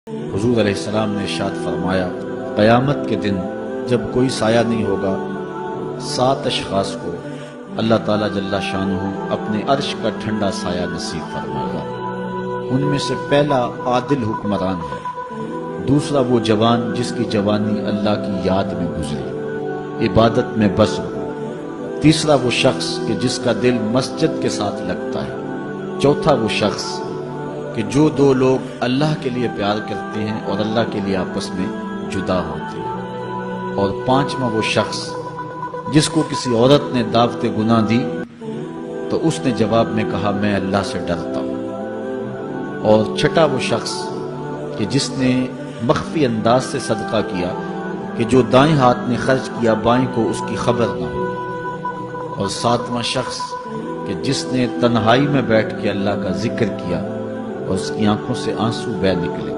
हुजूर अलैहिस्सलाम ने इरशाद फरमाया, क़यामत के दिन जब कोई साया नहीं होगा, 7 अशख़ास को अल्लाह ताला जल्ला शानुहु अपने अर्श का ठंडा साया नसीब फरमाएगा। उनमें से पहला आदिल हुक्मरान है, दूसरा वो जवान जिसकी जवानी अल्लाह की याद में गुजरी, इबादत में बस हो, तीसरा वो शख्स कि जिसका दिल मस्जिद के साथ लगता है, चौथा वो शख्स कि जो 2 लोग अल्लाह के लिए प्यार करते हैं और अल्लाह के लिए आपस में जुदा होते हैं, और 5वां वो शख्स जिसको किसी औरत ने दावते गुनाह दी तो उसने जवाब में कहा मैं अल्लाह से डरता हूं, और 6वां वो शख्स कि जिसने मख्फी अंदाज से सदका किया कि जो दाएं हाथ ने खर्च किया बाएं को उसकी खबर ना हो, और 7वां शख्स कि जिसने तन्हाई में बैठ के अल्लाह का जिक्र किया और उसकी आंखों से आंसू बह निकले।